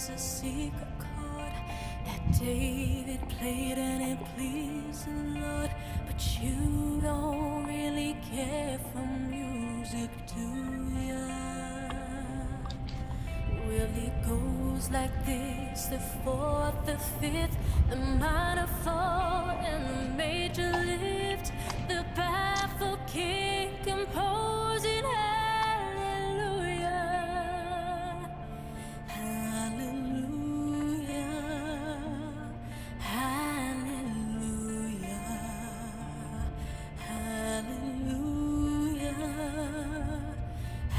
was a secret chord that David played and it pleased the Lord. But you don't really care for music, do ya? Well, it goes like this: the fourth, the fifth, the minor fall, and the major lift. The baffled king composed